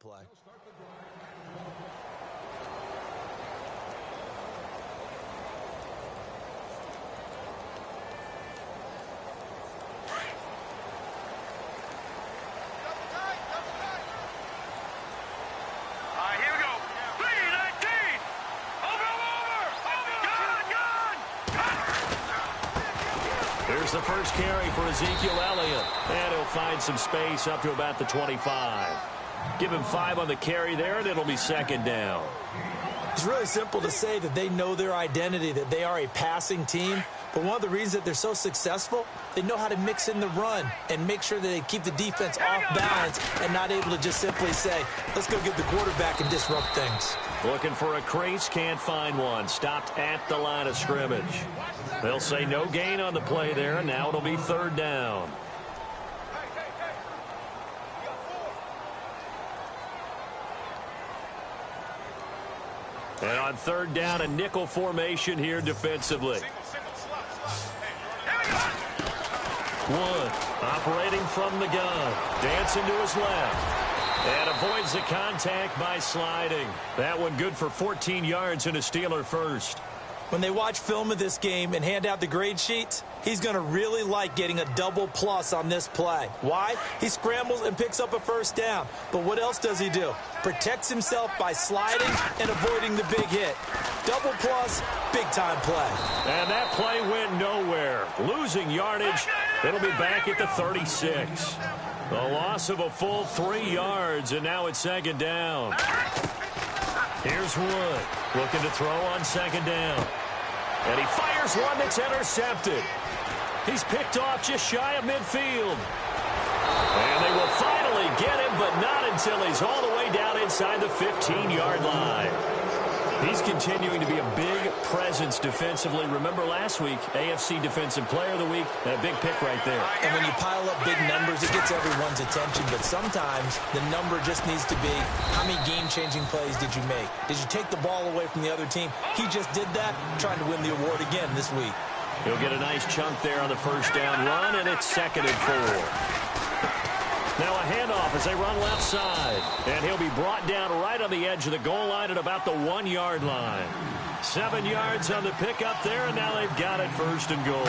play. Here's the first carry for Ezekiel Elliott. And he'll find some space up to about the 25. Give him 5 on the carry there, and it'll be second down. It's really simple to say that they know their identity, that they are a passing team. But one of the reasons that they're so successful, they know how to mix in the run and make sure that they keep the defense off balance and not able to just simply say, let's go get the quarterback and disrupt things. Looking for a crease, can't find one. Stopped at the line of scrimmage. They'll say no gain on the play there, and now it'll be third down. And on third down, a nickel formation here defensively. Wood operating from the gun. Dancing to his left. And avoids the contact by sliding. That one good for 14 yards and a Steeler first. When they watch film of this game and hand out the grade sheets, he's going to really like getting a double plus on this play. Why? He scrambles and picks up a first down. But what else does he do? Protects himself by sliding and avoiding the big hit. Double plus, big-time play. And that play went nowhere. Losing yardage. It'll be back at the 36. The loss of a full 3 yards, and now it's second down. Here's Wood, looking to throw on second down. And he fires one that's intercepted. He's picked off just shy of midfield. And they will finally get him, but not until he's all the way down inside the 15-yard line. He's continuing to be a big presence defensively. Remember last week, AFC Defensive Player of the Week, and a big pick right there. And when you pile up big numbers, it gets everyone's attention. But sometimes the number just needs to be, how many game-changing plays did you make? Did you take the ball away from the other team? He just did that, trying to win the award again this week. He'll get a nice chunk there on the first down run, and it's 2nd and 4. Now a handoff as they run left side. And he'll be brought down right on the edge of the goal line at about the 1-yard line. 7 yards on the pickup there, and now they've got it 1st and goal.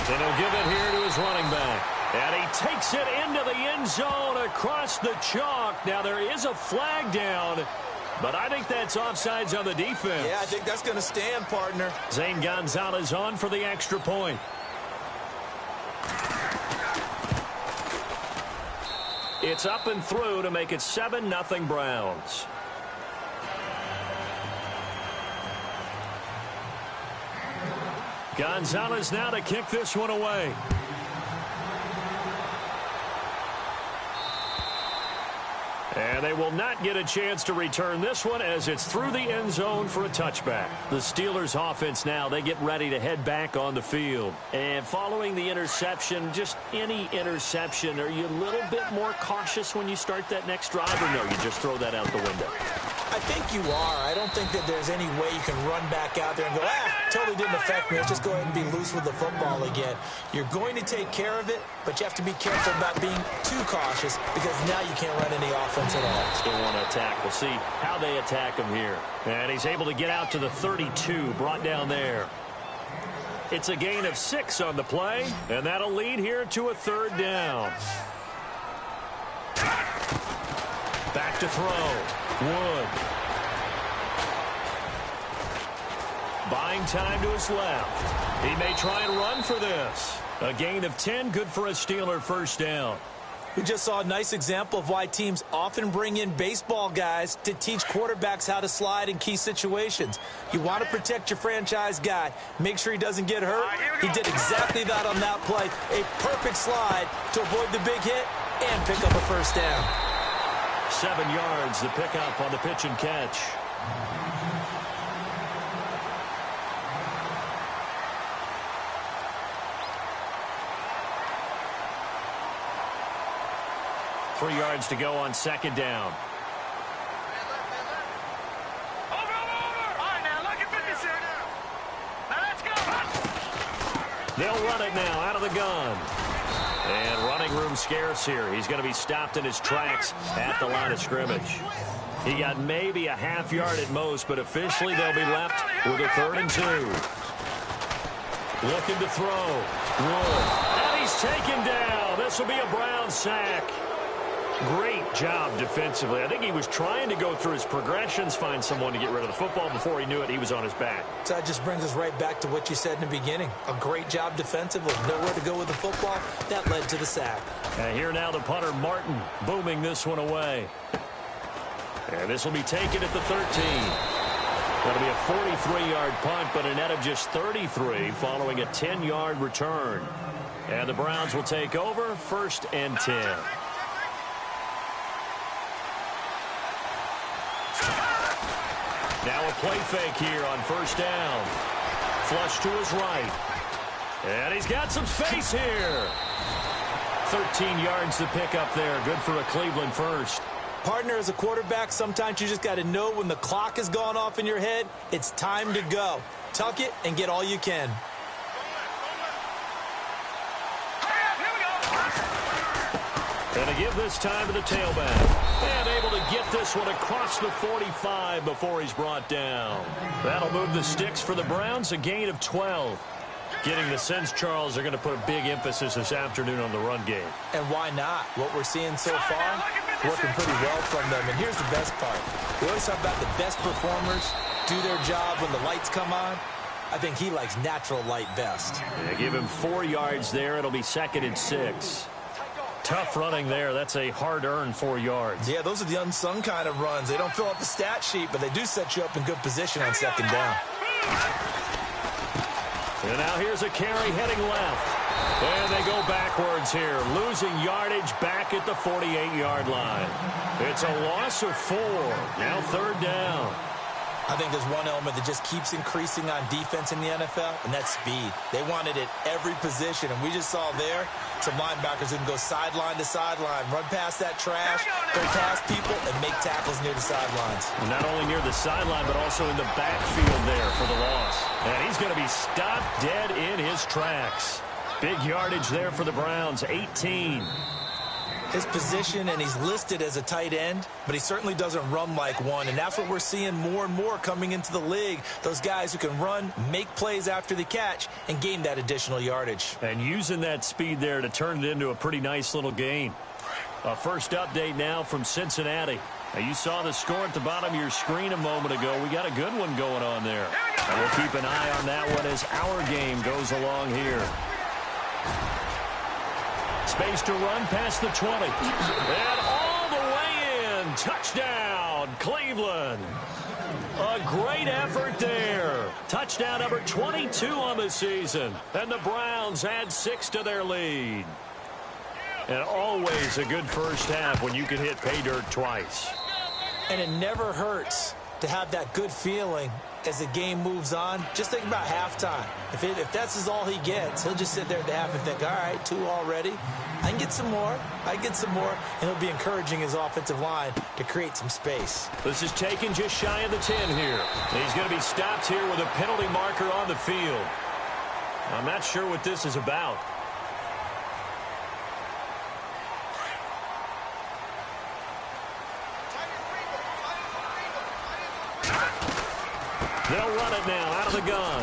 And he'll give it here to his running back. And he takes it into the end zone across the chalk. Now there is a flag down, but I think that's offsides on the defense. Yeah, I think that's going to stand, partner. Zane Gonzalez on for the extra point. It's up and through to make it 7-0 Browns. Gonzalez now to kick this one away. And they will not get a chance to return this one as it's through the end zone for a touchback. The Steelers offense now, they get ready to head back on the field. And following the interception, just any interception, are you a little bit more cautious when you start that next drive, or no, you just throw that out the window? I think you are. I don't think that there's any way you can run back out there and go, totally didn't affect me. Let's just go ahead and be loose with the football again. You're going to take care of it, but you have to be careful about being too cautious because now you can't run any offense at all. Still want to attack. We'll see how they attack him here. And he's able to get out to the 32, brought down there. It's a gain of 6 on the play, and that'll lead here to a 3rd down. Back to throw. Wood. Buying time to his left. He may try and run for this. A gain of 10, good for a Steeler 1st down. We just saw a nice example of why teams often bring in baseball guys to teach quarterbacks how to slide in key situations. You want to protect your franchise guy. Make sure he doesn't get hurt. He did exactly that on that play. A perfect slide to avoid the big hit and pick up a 1st down. 7 yards, the pickup on the pitch and catch. Three yards to go on 2nd down. Over. All right, now look at 56. Now let's go. They'll run it now out of the gun. And running room scarce here. He's going to be stopped in his tracks at the line of scrimmage. He got maybe a half yard at most, but officially they'll be left with a 3rd and 2. Looking to throw. Wood. And he's taken down. This will be a Brown sack. Great job defensively. I think he was trying to go through his progressions, find someone to get rid of the football. Before he knew it, he was on his back. So that just brings us right back to what you said in the beginning. A great job defensively. Nowhere to go with the football. That led to the sack. And here now the punter, Martin, booming this one away. And this will be taken at the 13. That'll be a 43-yard punt, but a net of just 33 following a 10-yard return. And the Browns will take over 1st and 10. Now a play fake here on 1st down. Flush to his right. And he's got some space here. 13 yards to pick up there. Good for a Cleveland 1st. Partner, as a quarterback, sometimes you just got to know when the clock has gone off in your head, it's time to go. Tuck it and get all you can. And to give this time to the tailback. And able to get this one across the 45 before he's brought down. That'll move the sticks for the Browns, a gain of 12. Getting the sense, Charles, they're going to put a big emphasis this afternoon on the run game. And why not? What we're seeing so far, working pretty well from them. And here's the best part. We always talk about the best performers do their job when the lights come on. I think he likes natural light best. Yeah, give him 4 yards there. It'll be 2nd and 6. Tough running there. That's a hard-earned 4 yards. Yeah, those are the unsung kind of runs. They don't fill up the stat sheet, but they do set you up in good position on 2nd down. And now here's a carry heading left. And they go backwards here, losing yardage back at the 48-yard line. It's a loss of 4. Now 3rd down. I think there's one element that just keeps increasing on defense in the NFL, and that's speed. They want it at every position, and we just saw there some linebackers who can go sideline to sideline, run past that trash, go past people, and make tackles near the sidelines. Not only near the sideline, but also in the backfield there for the loss. And he's going to be stopped dead in his tracks. Big yardage there for the Browns, 18. His position, and he's listed as a tight end, but he certainly doesn't run like one, and that's what we're seeing more and more coming into the league. Those guys who can run, make plays after the catch, and gain that additional yardage. And using that speed there to turn it into a pretty nice little gain. A first update now from Cincinnati. Now, you saw the score at the bottom of your screen a moment ago. We got a good one going on there. And we'll keep an eye on that one as our game goes along here. Space to run past the 20. And all the way in. Touchdown, Cleveland. A great effort there. Touchdown number 22 on the season. And the Browns add 6 to their lead. And always a good first half when you can hit pay dirt twice. And it never hurts to have that good feeling as the game moves on. Just think about halftime. If that's all he gets, he'll just sit there at the half and think, all right, 2 already. I can get some more. I get some more. And he'll be encouraging his offensive line to create some space. This is taken just shy of the 10 here. And he's going to be stopped here with a penalty marker on the field. I'm not sure what this is about. They'll run it now out of the gun.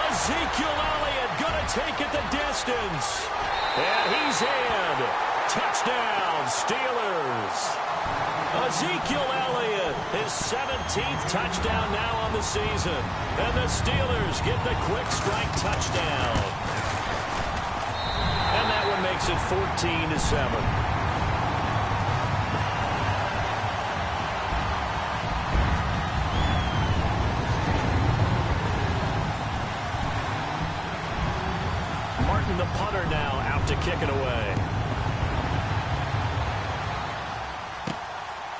Ezekiel Elliott going to take it the distance. And he's in. Touchdown, Steelers. Ezekiel Elliott, his 17th touchdown now on the season. And the Steelers get the quick strike touchdown. And that one makes it 14-7. The punter now out to kick it away.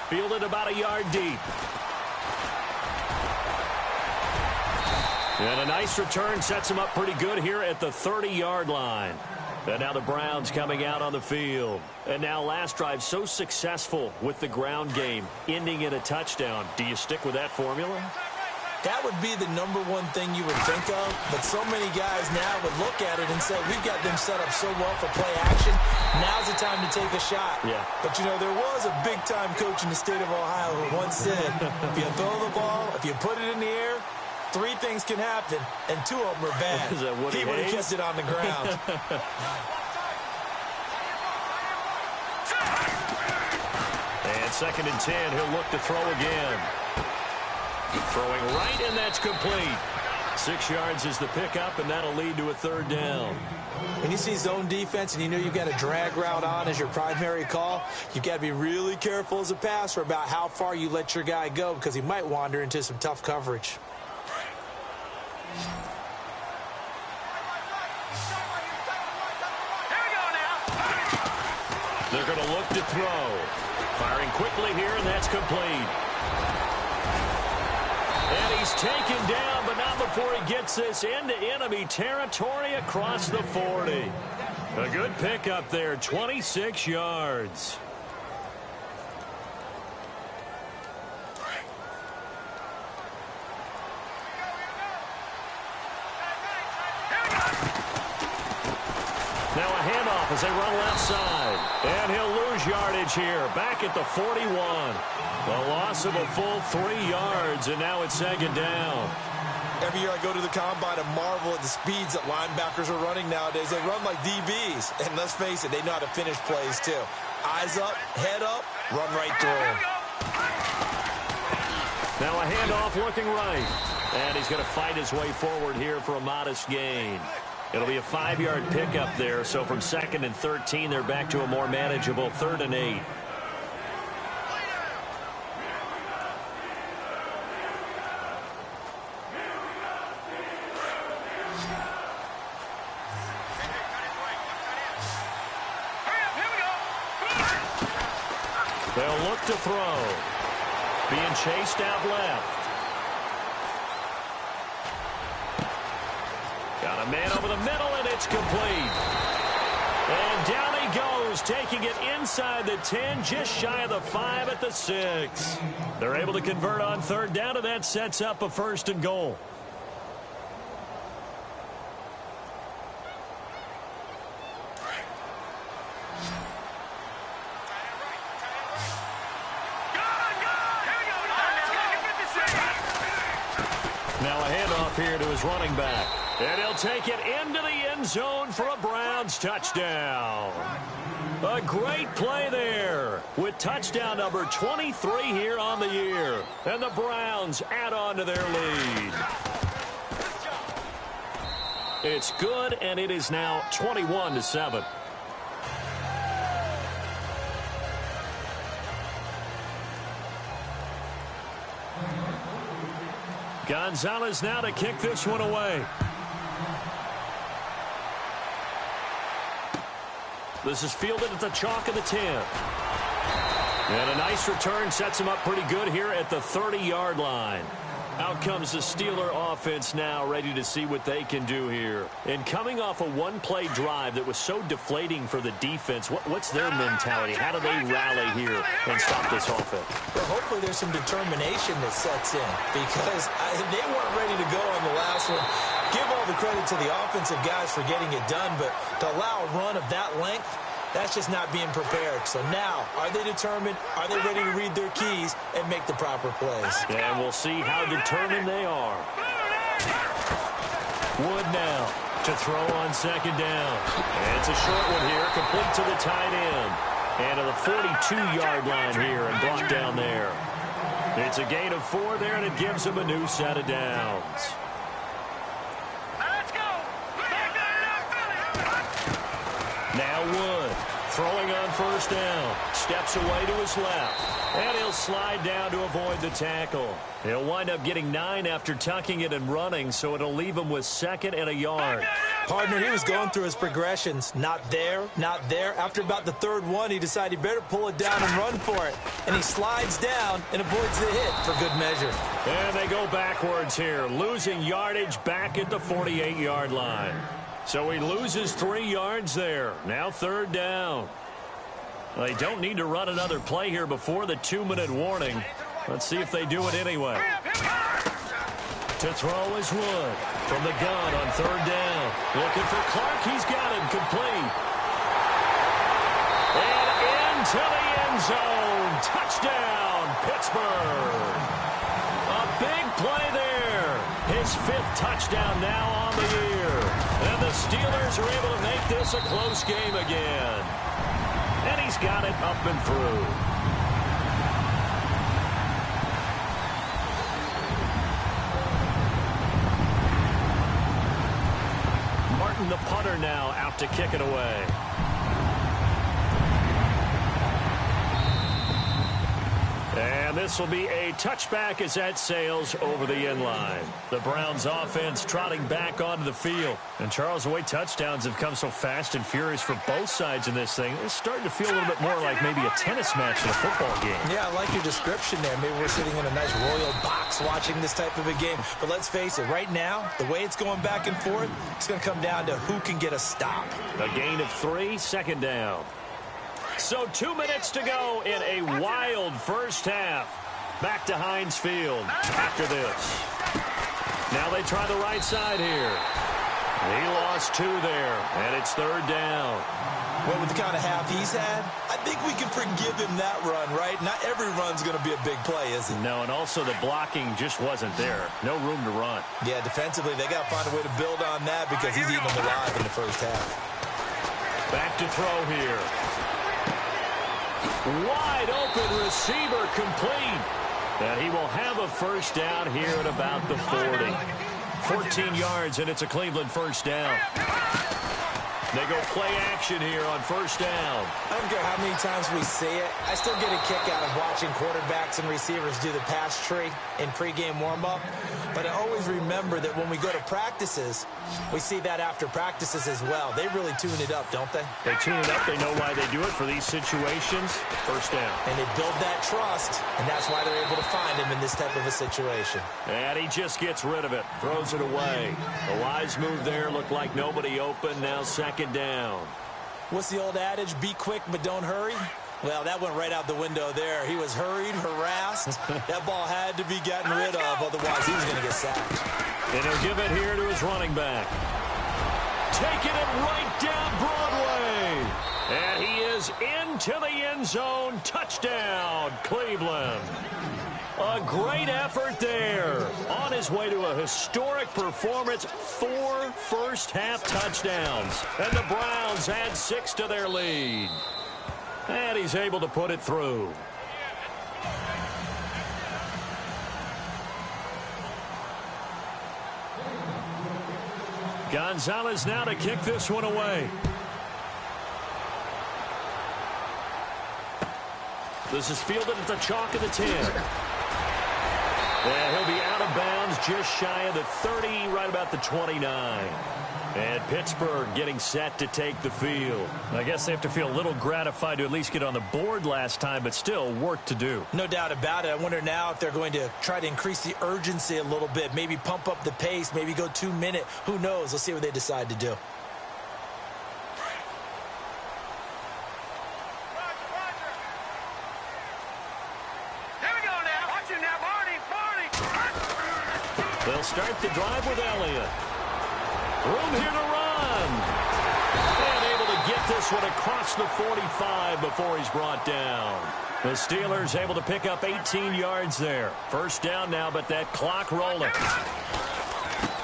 Fielded about a yard deep. And a nice return sets him up pretty good here at the 30-yard line. And now the Browns coming out on the field. And now last drive so successful with the ground game, ending in a touchdown. Do you stick with that formula? That would be the number one thing you would think of, but so many guys now would look at it and say, we've got them set up so well for play action. Now's the time to take a shot. Yeah. But, you know, there was a big-time coach in the state of Ohio who once said, if you throw the ball, if you put it in the air, 3 things can happen, and 2 of them are bad. Is that what he would have kept it on the ground. And 2nd and 10, he'll look to throw again. Throwing right, and that's complete. 6 yards is the pickup, and that'll lead to a 3rd down. When you see zone defense and you know you've got a drag route on as your primary call, you've got to be really careful as a passer about how far you let your guy go because he might wander into some tough coverage. They're going to look to throw. Firing quickly here, and that's complete. And he's taken down, but not before he gets this into enemy territory across the 40. A good pickup there, 26 yards. Now a handoff as they run left side. And he'll lose yardage here. Back at the 41. A loss of a full 3 yards, and now it's 2nd down. Every year I go to the combine and marvel at the speeds that linebackers are running nowadays. They run like DBs. And let's face it, they know how to finish plays too. Eyes up, head up, run right through them. Now a handoff looking right. And he's going to fight his way forward here for a modest gain. It'll be a 5-yard pickup there, so from 2nd and 13, they're back to a more manageable 3rd and 8. They'll look to throw. Being chased out left. Got a man over the middle, and it's complete. And down he goes, taking it inside the 10, just shy of the 5 at the 6. They're able to convert on 3rd down, and that sets up a 1st and goal. Now a handoff here to his running back. And he'll take it into the end zone for a Browns touchdown. A great play there with touchdown number 23 here on the year. And the Browns add on to their lead. It's good, and it is now 21-7. Gonzalez now to kick this one away. This is fielded at the chalk of the 10. And a nice return sets him up pretty good here at the 30-yard line. Out comes the Steeler offense now, ready to see what they can do here. And coming off a one-play drive that was so deflating for the defense, what's their mentality? How do they rally here and stop this offense? Well, hopefully there's some determination that sets in because they weren't ready to go on the last one. Give all the credit to the offensive guys for getting it done, but to allow a run of that length, that's just not being prepared. So now, are they determined? Are they ready to read their keys and make the proper plays? And we'll see how determined they are. Wood now to throw on 2nd down. And it's a short one here, complete to the tight end. And to the 42-yard line here and brought down there. It's a gain of 4 there, and it gives them a new set of downs. Now Wood throwing on 1st down. Steps away to his left. And he'll slide down to avoid the tackle. He'll wind up getting 9 after tucking it and running, so it'll leave him with 2nd and a yard. Partner, he was going through his progressions. Not there, not there. After about the 3rd one, he decided he better pull it down and run for it. And he slides down and avoids the hit for good measure. And they go backwards here, losing yardage back at the 48-yard line. So he loses 3 yards there. Now 3rd down. They don't need to run another play here before the 2-minute warning. Let's see if they do it anyway. To throw is Wood. From the gun on third down. Looking for Clark. He's got it complete. And into the end zone. Touchdown, Pittsburgh. A big play there. His 5th touchdown now on the year. And the Steelers are able to make this a close game again. And he's got it up and through. Martin, the punter, now out to kick it away. And this will be a touchback as that sails over the end line. The Browns offense trotting back onto the field. And Charles, the way touchdowns have come so fast and furious for both sides in this thing, it's starting to feel a little bit more like maybe a tennis match in a football game. Yeah, I like your description there. Maybe we're sitting in a nice royal box watching this type of a game. But let's face it, right now, the way it's going back and forth, it's going to come down to who can get a stop. A gain of 3, second down. So 2 minutes to go in a wild first half. Back to Heinz Field after this. Now they try the right side here. He lost 2 there, and it's third down. Well, with the kind of half he's had, I think we can forgive him that run, right? Not every run's going to be a big play, is it? No, and also the blocking just wasn't there. No room to run. Yeah, defensively, they got to find a way to build on that because he's eating them alive in the first half. Back to throw here. Wide open receiver complete. And he will have a first down here at about the 40. 14 yards, and it's a Cleveland first down. They go play action here on first down. I don't care how many times we see it. I still get a kick out of watching quarterbacks and receivers do the pass tree in pregame warm-up. But I always remember that when we go to practices, we see that after practices as well. They really tune it up, don't they? They tune it up. They know why they do it for these situations. First down. And they build that trust, and that's why they're able to find him in this type of a situation. And he just gets rid of it. Throws it away. A wise move there. Looked like nobody open. Now second down. What's the old adage? Be quick, but don't hurry. Well, that went right out the window there. He was hurried, harassed. That ball had to be gotten rid of, otherwise he was going to get sacked. And he'll give it here to his running back. Taking it right down Broadway. And he is into the end zone. Touchdown, Cleveland. A great effort there. On his way to a historic performance. 4 first-half touchdowns. And the Browns add 6 to their lead. And he's able to put it through. Gonzalez now to kick this one away. This is fielded at the chalk of the 10. And he'll be out of bounds just shy of the 30, right about the 29. And Pittsburgh getting set to take the field. I guess they have to feel a little gratified to at least get on the board last time, but still work to do. No doubt about it. I wonder now if they're going to try to increase the urgency a little bit, maybe pump up the pace, maybe go 2 minute. Who knows? Let's see what they decide to do. They'll start the drive with Elliott. Room here to run. And able to get this one across the 45 before he's brought down. The Steelers able to pick up 18 yards there. First down now, but that clock rolling.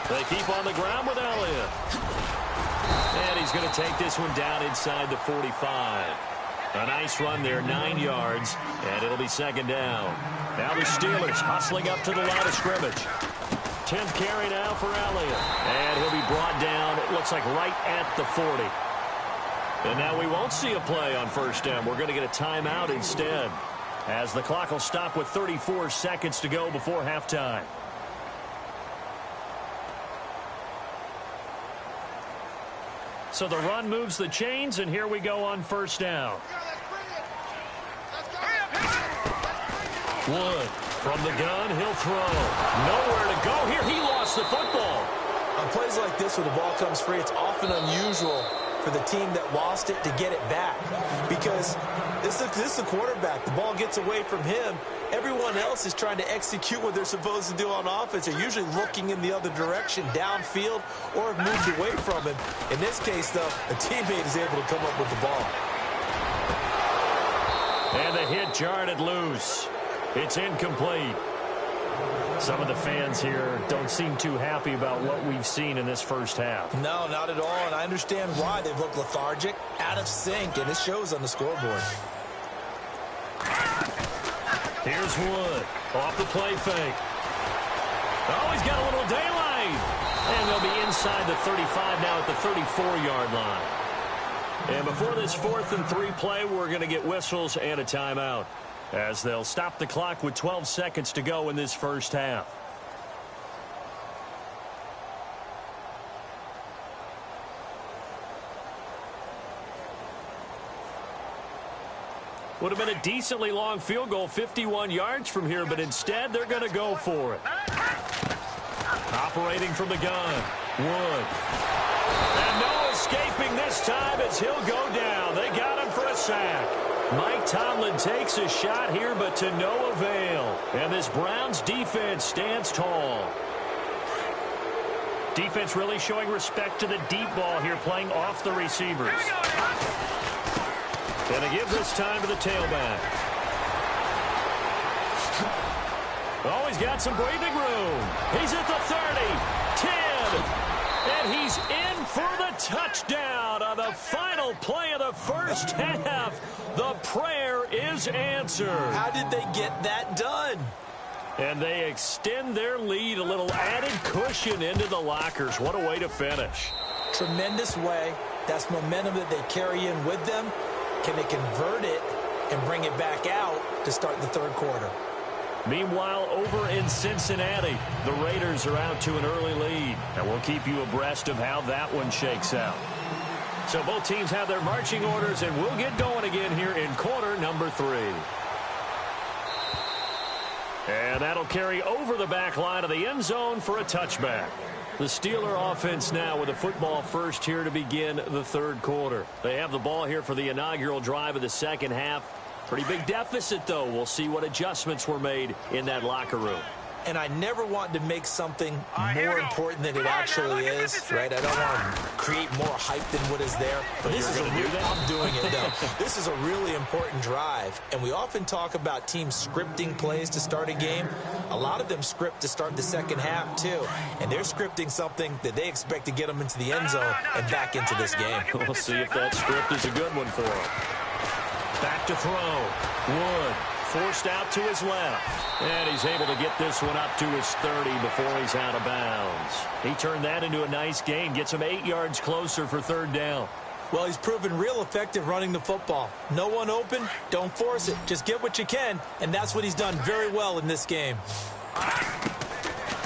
They keep on the ground with Elliott. And he's going to take this one down inside the 45. A nice run there, 9 yards, and it'll be second down. Now the Steelers hustling up to the line of scrimmage. 10th carry now for Elliott. And he'll be brought down, it looks like right at the 40. And now we won't see a play on first down. We're going to get a timeout instead, as the clock will stop with 34 seconds to go before halftime. So the run moves the chains, and here we go on first down. Wood from the gun, he'll throw. Nowhere to go here. He lost the football. On plays like this where the ball comes free, it's often unusual for the team that lost it to get it back. Because this is a quarterback. The ball gets away from him. Everyone else is trying to execute what they're supposed to do on offense. They're usually looking in the other direction, downfield, or have moved away from him. In this case, though, a teammate is able to come up with the ball. And the hit jarred it loose. It's incomplete. Some of the fans here don't seem too happy about what we've seen in this first half. No, not at all, and I understand why. They've looked lethargic, out of sync, and it shows on the scoreboard. Here's Wood, off the play fake. Oh, he's got a little daylight. And they'll be inside the 35 now at the 34-yard line. And before this 4th and 3 play, we're going to get whistles and a timeout, as they'll stop the clock with 12 seconds to go in this first half. Would have been a decently long field goal, 51 yards from here, but instead they're going to go for it. Operating from the gun, Wood. And no escaping this time as he'll go down. They got him for a sack. Mike Tomlin takes a shot here, but to no avail. And this Browns defense stands tall. Defense really showing respect to the deep ball here, playing off the receivers. And they give this time to the tailback. Oh, he's got some breathing room. He's at the 30, 10, and he's in for the touchdown on the final play of the first half. The prayer is answered. How did they get that done? And they extend their lead, a little added cushion into the lockers. What a way to finish. Tremendous way. That's momentum that they carry in with them. Can they convert it and bring it back out to start the third quarter? Meanwhile, over in Cincinnati, the Raiders are out to an early lead, and we'll keep you abreast of how that one shakes out. So both teams have their marching orders, and we'll get going again here in quarter number 3. And that'll carry over the back line of the end zone for a touchback. The Steeler offense now with a football first here to begin the third quarter. They have the ball here for the inaugural drive of the second half. Pretty big deficit, though. We'll see what adjustments were made in that locker room. And I never want to make something more important than it actually is, right? I don't want to create more hype than what is there. But this is I'm doing it, though. This is a really important drive. And we often talk about teams scripting plays to start a game. A lot of them script to start the second half, too. And they're scripting something that they expect to get them into the end zone and back into this game. We'll see if that script is a good one for them. Back to throw. Wood forced out to his left. And he's able to get this one up to his 30 before he's out of bounds. He turned that into a nice gain. Gets him 8 yards closer for third down. Well, he's proven real effective running the football. No one open, don't force it. Just get what you can, and that's what he's done very well in this game.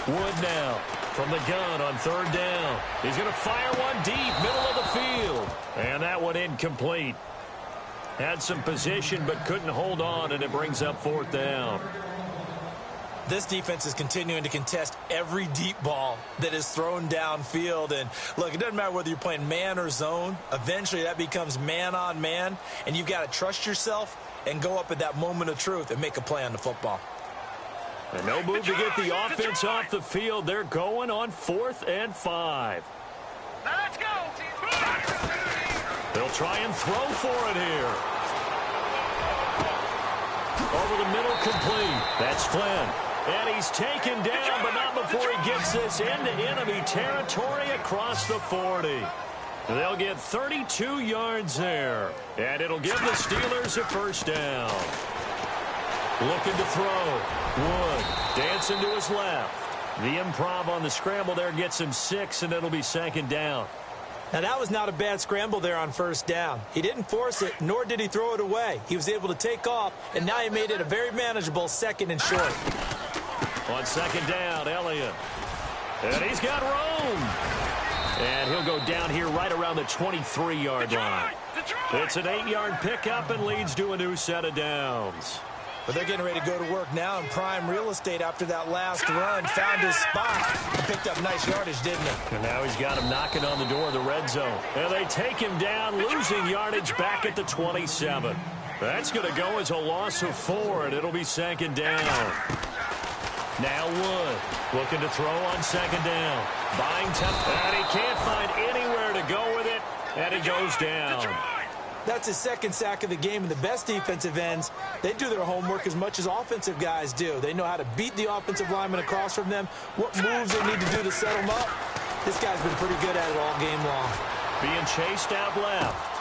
Wood now from the gun on third down. He's going to fire one deep, middle of the field. And that one incomplete. Had some position but couldn't hold on, and it brings up fourth down. This defense is continuing to contest every deep ball that is thrown downfield. And, look, it doesn't matter whether you're playing man or zone. Eventually that becomes man on man, and you've got to trust yourself and go up at that moment of truth and make a play on the football. And no move to get the offense off the field. They're going on 4th and 5. Now let's go. They'll try and throw for it here. Over the middle, complete. That's Flynn. And he's taken down, but not before he gets this into enemy territory across the 40. They'll get 32 yards there. And it'll give the Steelers a first down. Looking to throw. Wood dancing to his left. The improv on the scramble there gets him 6, and it'll be second down. Now, that was not a bad scramble there on first down. He didn't force it, nor did he throw it away. He was able to take off, and now he made it a very manageable second and short. On second down, Elliott. And he's got room. And he'll go down here right around the 23-yard line. It's an 8-yard pickup and leads to a new set of downs. But they're getting ready to go to work now in prime real estate after that last run. Found his spot. He picked up nice yardage, didn't he? And now he's got him knocking on the door of the red zone. And they take him down, losing yardage back at the 27. That's going to go as a loss of 4, and it'll be second down. Now Wood looking to throw on second down. Buying time, and he can't find anywhere to go with it, and he goes down. That's his second sack of the game, and the best defensive ends, they do their homework as much as offensive guys do. They know how to beat the offensive lineman across from them, what moves they need to do to set them up. This guy's been pretty good at it all game long. Being chased out left.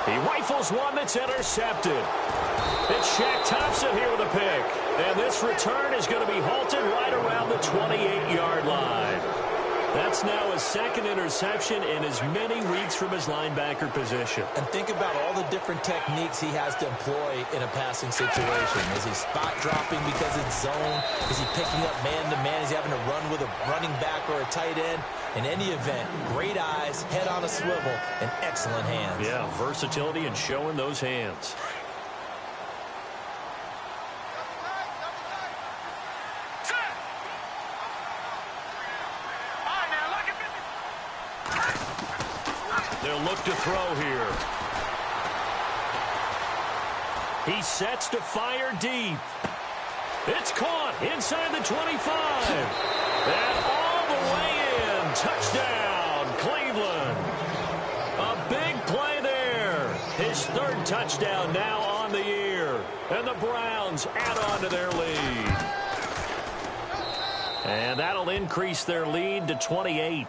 He rifles one that's intercepted. It's Shaq Thompson here with a pick. And this return is going to be halted right around the 28-yard line. That's now his second interception in as many weeks from his linebacker position. And think about all the different techniques he has to employ in a passing situation. Is he spot dropping because it's zone? Is he picking up man-to-man? Is he having to run with a running back or a tight end? In any event, great eyes, head on a swivel, and excellent hands. Yeah, versatility and showing those hands. They'll look to throw here. He sets to fire deep. It's caught inside the 25. And all the way in. Touchdown, Cleveland. A big play there. His third touchdown now on the year. And the Browns add on to their lead. And that'll increase their lead to 28.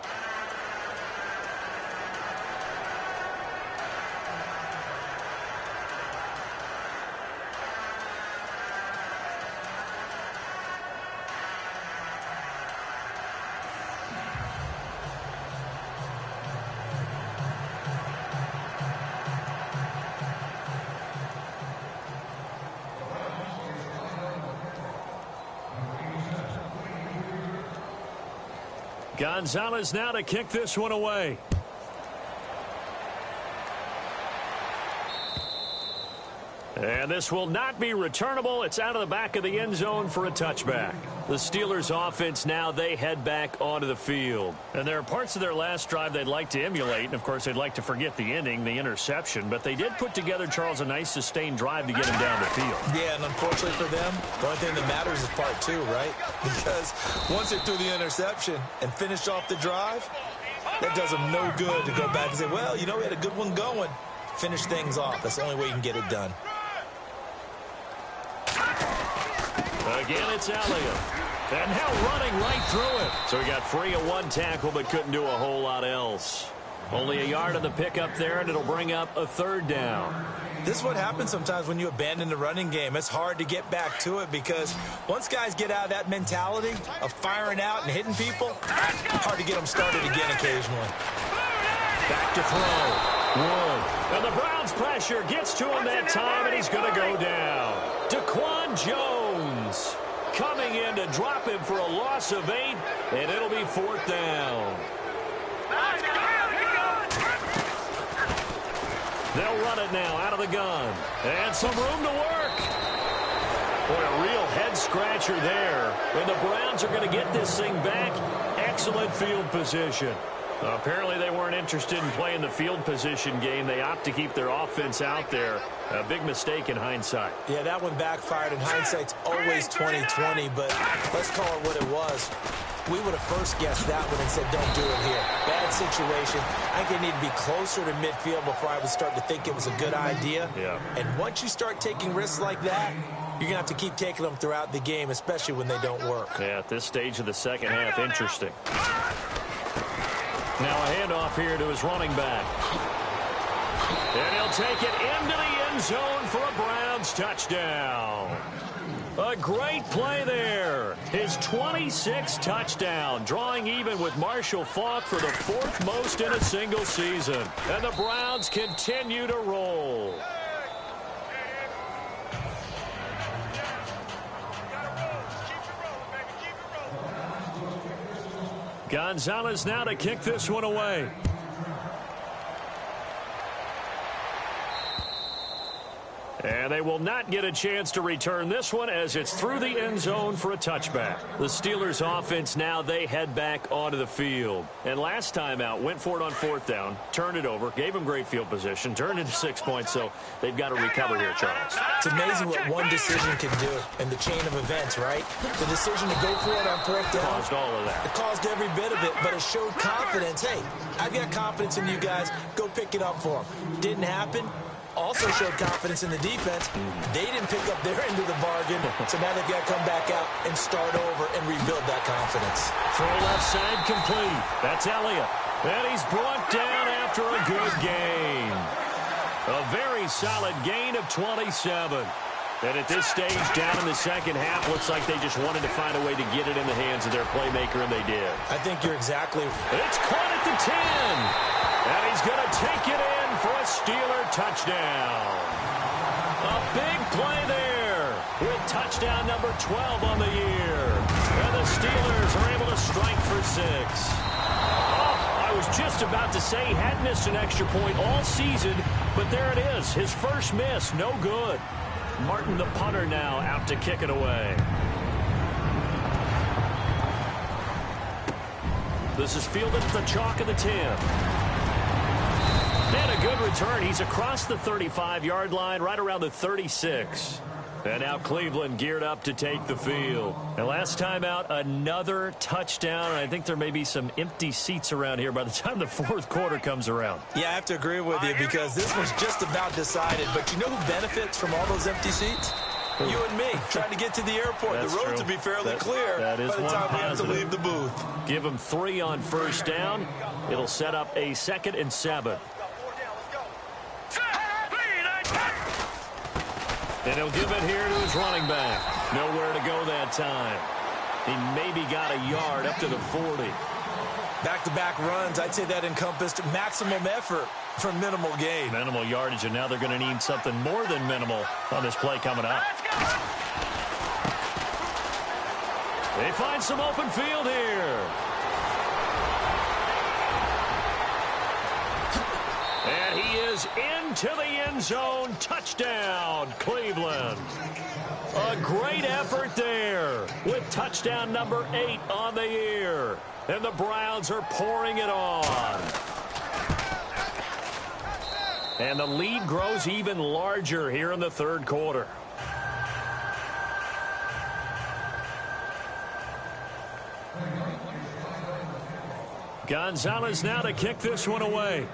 Gonzalez now to kick this one away. And this will not be returnable. It's out of the back of the end zone for a touchback. The Steelers offense now, they head back onto the field. And there are parts of their last drive they'd like to emulate. And, of course, they'd like to forget the ending, the interception. But they did put together, Charles, a nice sustained drive to get him down the field. Yeah, and unfortunately for them, the only thing that matters is part 2, right? Because once they threw the interception and finished off the drive, that does them no good to go back and say, well, you know, we had a good one going. Finish things off. That's the only way you can get it done. Again, it's Elliott. And now running right through it. So he got free of one tackle but couldn't do a whole lot else. Only a yard on the pickup there, and it'll bring up a third down. This is what happens sometimes when you abandon the running game. It's hard to get back to it because once guys get out of that mentality of firing out and hitting people, it's hard to get them started again occasionally. Back to throw. Wood. And the Browns pressure gets to him that time, and he's going to go down. Daquan Jones coming in to drop him for a loss of 8, and it'll be fourth down. They'll run it now out of the gun. And some room to work. Boy, a real head-scratcher there. And the Browns are going to get this thing back. Excellent field position. Apparently they weren't interested in playing the field position game. They opt to keep their offense out there. A big mistake in hindsight. Yeah, that one backfired. In hindsight's always 20/20, but let's call it what it was. We would have first guessed that one and said, don't do it here. Bad situation. I think they need to be closer to midfield before I would start to think it was a good idea. Yeah. And once you start taking risks like that, you're going to have to keep taking them throughout the game, especially when they don't work. Yeah, at this stage of the second half, interesting. Now a handoff here to his running back. And he'll take it into the end zone for a Browns touchdown. A great play there. His 26th touchdown, drawing even with Marshall Faulk for the 4th most in a single season. And the Browns continue to roll. Gonzalez now to kick this one away. And they will not get a chance to return this one as it's through the end zone for a touchback. The Steelers offense now, they head back onto the field. And last time out, went for it on fourth down, turned it over, gave them great field position, turned it to 6 points, so they've got to recover here, Charles. It's amazing what one decision can do in the chain of events, right? The decision to go for it on fourth down. Caused all of that. It caused every bit of it, but it showed confidence. Hey, I've got confidence in you guys. Go pick it up for them. Didn't happen. Also showed confidence in the defense. They didn't pick up their end of the bargain, so now they've got to come back out and start over and rebuild that confidence. Throw left side complete. That's Elliott. And he's brought down after a good gain. A very solid gain of 27. And at this stage, down in the second half, looks like they just wanted to find a way to get it in the hands of their playmaker, and they did. I think you're exactly right. It's caught at the 10. And he's going to take it in for a Steeler touchdown. A big play there with touchdown number 12 on the year. And the Steelers are able to strike for 6. Oh, I was just about to say he hadn't missed an extra point all season, but there it is. His first miss, no good. Martin, the punter, now out to kick it away. This is fielded at the chalk of the 10. And a good return. He's across the 35-yard line, right around the 36. And now Cleveland geared up to take the field. And last time out, another touchdown. And I think there may be some empty seats around here by the time the fourth quarter comes around. Yeah, I have to agree with you because this one's just about decided. But you know who benefits from all those empty seats? You and me, trying to get to the airport. That's the road true. to be fairly clear that is by the one time we have to positive. leave the booth. Give them 3 on first down. It'll set up a 2nd and 7. And he'll give it here to his running back. Nowhere to go that time. He maybe got a yard up to the 40. Back-to-back runs, I'd say that encompassed maximum effort for minimal gain. Minimal yardage, and now they're going to need something more than minimal on this play coming up. They find some open field here. And he is into the end zone. Touchdown, Cleveland. A great effort there with touchdown number 8 on the year. And the Browns are pouring it on. And the lead grows even larger here in the third quarter. Gonzalez now to kick this one away.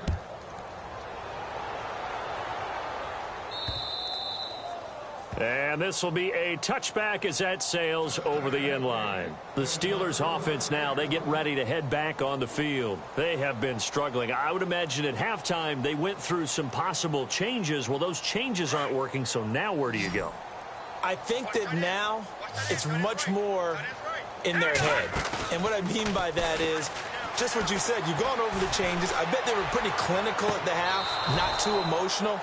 And this will be a touchback as that sails over the end line. The Steelers offense now, they get ready to head back on the field. They have been struggling. I would imagine at halftime they went through some possible changes. Well, those changes aren't working, so now where do you go? I think that now it's much more in their head. And what I mean by that is just what you said. You've gone over the changes. I bet they were pretty clinical at the half, not too emotional.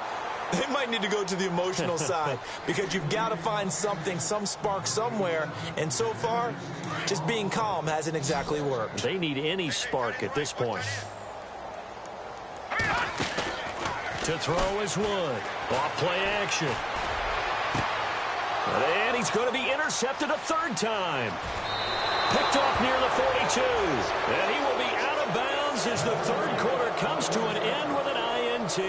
They might need to go to the emotional side because you've got to find something, some spark somewhere. And so far, just being calm hasn't exactly worked. They need any spark at this point. To throw is Wood. Off play action. And he's going to be intercepted a third time. Picked off near the 42. And he will be out of bounds as the third quarter comes to an end with an INT.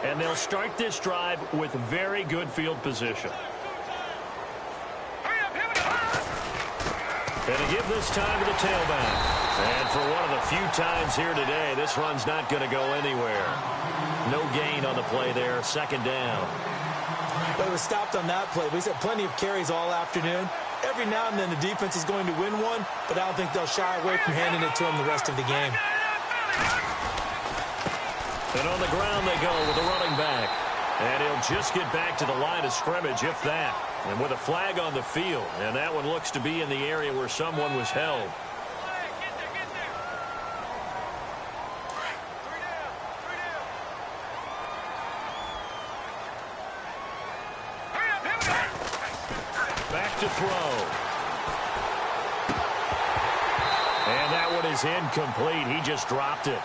And they'll start this drive with very good field position. And to give this time to the tailback. And for one of the few times here today, this run's not going to go anywhere. No gain on the play there, second down. But it was stopped on that play. We've had plenty of carries all afternoon. Every now and then the defense is going to win one, but I don't think they'll shy away from handing it to them the rest of the game. And on the ground they go with the running back. And he'll just get back to the line of scrimmage, if that. And with a flag on the field. And that one looks to be in the area where someone was held. Back to throw. And that one is incomplete. He just dropped it.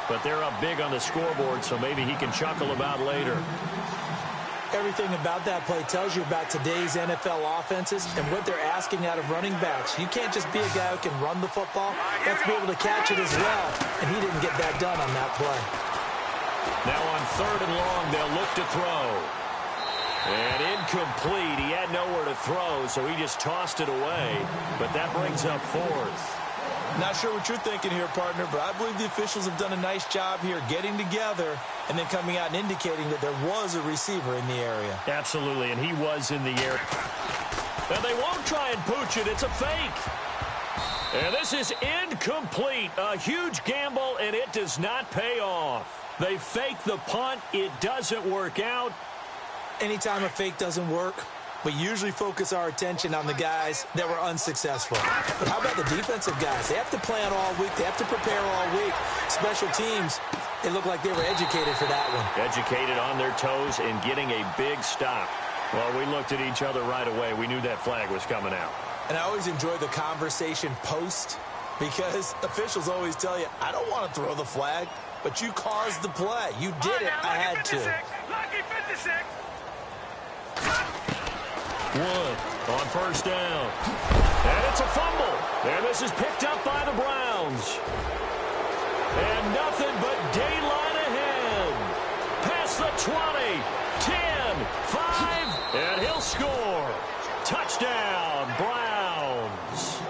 But they're up big on the scoreboard, so maybe he can chuckle about later. Everything about that play tells you about today's NFL offenses and what they're asking out of running backs. You can't just be a guy who can run the football. You have to be able to catch it as well, and he didn't get that done on that play. Now on 3rd and long, they'll look to throw. And incomplete. He had nowhere to throw, so he just tossed it away. But that brings up 4th. Not sure what you're thinking here, partner, but I believe the officials have done a nice job here getting together and then coming out and indicating that there was a receiver in the area. Absolutely, and he was in the air. And they won't try and pooch it. It's a fake. And this is incomplete. A huge gamble, and it does not pay off. They fake the punt. It doesn't work out. Anytime a fake doesn't work, we usually focus our attention on the guys that were unsuccessful. But how about the defensive guys? They have to plan all week. They have to prepare all week. Special teams, it looked like they were educated for that one. Educated on their toes and getting a big stop. Well, we looked at each other right away. We knew that flag was coming out. And I always enjoy the conversation post because officials always tell you, I don't want to throw the flag, but you caused the play. You did it. I had to. Lucky 56. Wood on 1st down. And it's a fumble. And this is picked up by the Browns. And nothing but daylight ahead. Past the 20, 10, 5, and he'll score. Touchdown, Browns.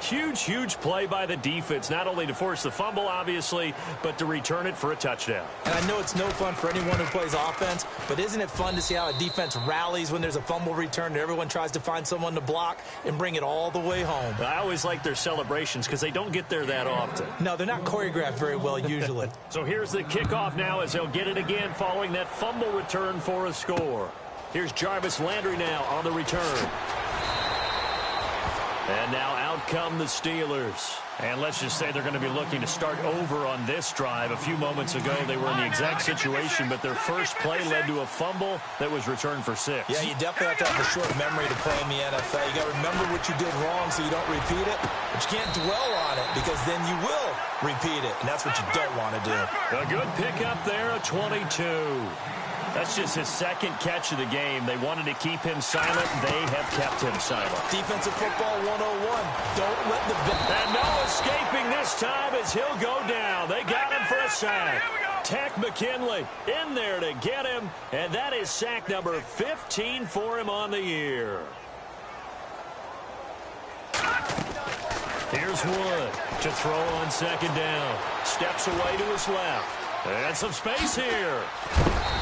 Huge, huge play by the defense, not only to force the fumble, obviously, but to return it for a touchdown. And I know it's no fun for anyone who plays offense, but isn't it fun to see how a defense rallies when there's a fumble return and everyone tries to find someone to block and bring it all the way home? I always like their celebrations because they don't get there that often. No, they're not choreographed very well usually. So here's the kickoff now as they'll get it again following that fumble return for a score. Here's Jarvis Landry now on the return. And now out come the Steelers. And let's just say they're going to be looking to start over on this drive. A few moments ago, they were in the exact situation, but their first play led to a fumble that was returned for 6. Yeah, you definitely have to have a short memory to play in the NFL. You got to remember what you did wrong so you don't repeat it, but you can't dwell on it because then you will repeat it, and that's what you don't want to do. A good pickup there, a 22. That's just his 2nd catch of the game. They wanted to keep him silent. They have kept him silent. Defensive football 101. Don't let the... And no escaping this time as he'll go down. They got him for a sack. Tech McKinley in there to get him. And that is sack number 15 for him on the year. Here's Wood to throw on 2nd down. Steps away to his left. And some space here.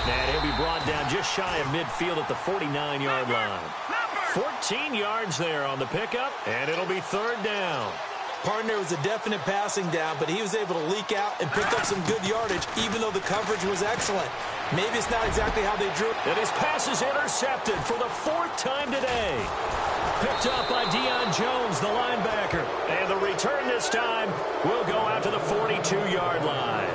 And he'll be brought down just shy of midfield at the 49-yard line. 14 yards there on the pickup, and it'll be 3rd down. Partner was a definite passing down, but he was able to leak out and pick up some good yardage, even though the coverage was excellent. Maybe it's not exactly how they drew it. And his pass is intercepted for the 4th time today. Picked up by Deion Jones, the linebacker. And the return this time will go out to the 42-yard line.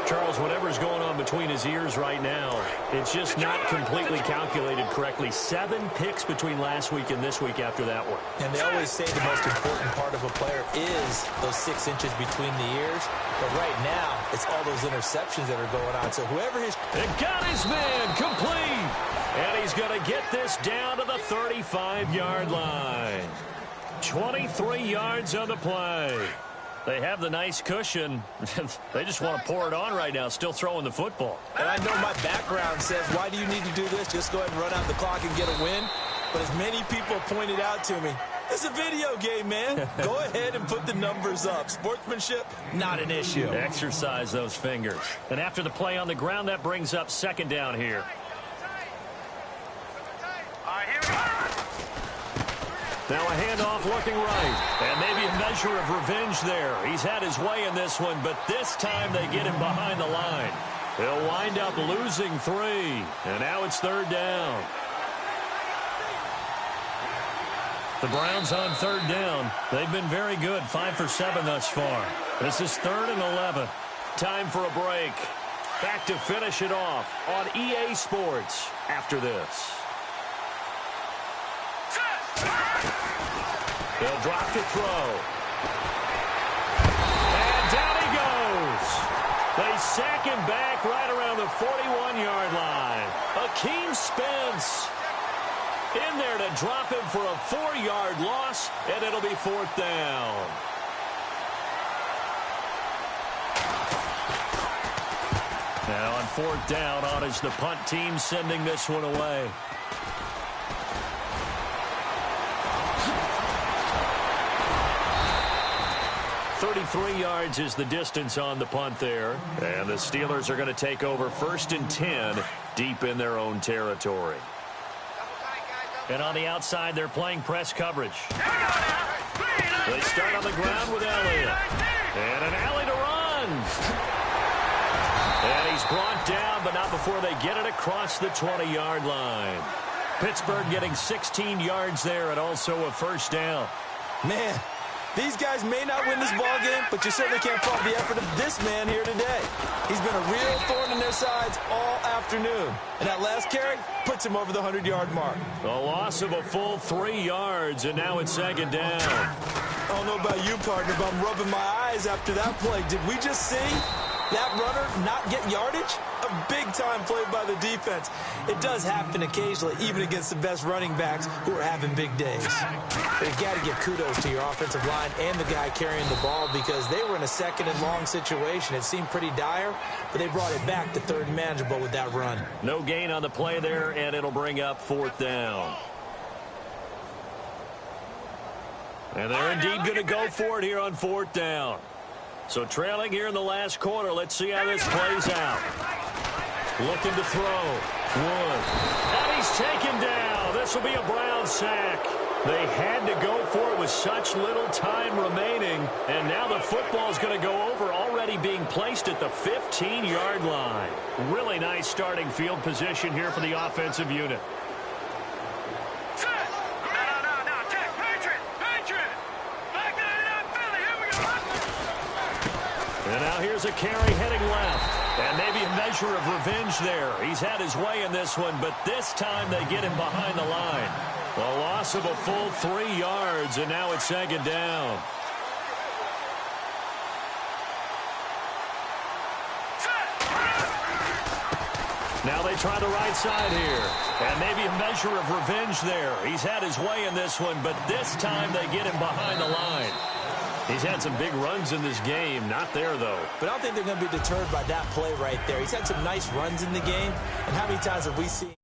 Charles, whatever's going on between his ears right now, it's just not completely calculated correctly. 7 picks between last week and this week after that one. And they always say the most important part of a player is those 6 inches between the ears. But right now, it's all those interceptions that are going on. So whoever his... And got his man complete. And he's going to get this down to the 35-yard line. 23 yards on the play. They have the nice cushion. They just want to pour it on right now, still throwing the football. And I know my background says, why do you need to do this? Just go ahead and run out the clock and get a win. But as many people pointed out to me, it's a video game, man. Go ahead and put the numbers up. Sportsmanship, not an issue. Exercise those fingers. And after the play on the ground, that brings up 2nd down here. All right, here we go. Now a handoff looking right. And maybe a measure of revenge there. He's had his way in this one, but this time they get him behind the line. He'll wind up losing 3. And now it's 3rd down. The Browns on 3rd down. They've been very good, 5 for 7 thus far. This is 3rd and 11. Time for a break. Back to finish it off on EA Sports after this. They'll drop to throw. And down he goes. They sack him back right around the 41-yard line. Akeem Spence in there to drop him for a 4-yard loss, and it'll be 4th down. Now on 4th down, on is the punt team sending this one away. .33 yards is the distance on the punt there. And the Steelers are going to take over 1st and 10 deep in their own territory. And on the outside, they're playing press coverage. They start on the ground with Elliott. And an alley to runs. And he's brought down, but not before they get it across the 20-yard line. Pittsburgh getting 16 yards there and also a 1st down. Man, these guys may not win this ball game, but you certainly can't fault the effort of this man here today. He's been a real thorn in their sides all afternoon. And that last carry puts him over the 100-yard mark. A loss of a full 3 yards, and now it's 2nd down. I don't know about you, partner, but I'm rubbing my eyes after that play. Did we just see that runner not get yardage? A big-time play by the defense. It does happen occasionally, even against the best running backs who are having big days. But you got to give kudos to your offensive line and the guy carrying the ball because they were in a 2nd and long situation. It seemed pretty dire, but they brought it back to 3rd and manageable with that run. No gain on the play there, and it'll bring up 4th down. And they're indeed going to go for it here on 4th down. So trailing here in the last quarter, let's see how this plays out. Looking to throw. Wood. And he's taken down. This will be a Brown sack. They had to go for it with such little time remaining. And now the football's going to go over, already being placed at the 15-yard line. Really nice starting field position here for the offensive unit. And now here's a carry heading left. And maybe a measure of revenge there. He's had his way in this one, but this time they get him behind the line. A loss of a full 3 yards, and now it's 2nd down. Now they try the right side here. And maybe a measure of revenge there. He's had his way in this one, but this time they get him behind the line. He's had some big runs in this game. Not there, though. But I don't think they're going to be deterred by that play right there. He's had some nice runs in the game. And how many times have we seen...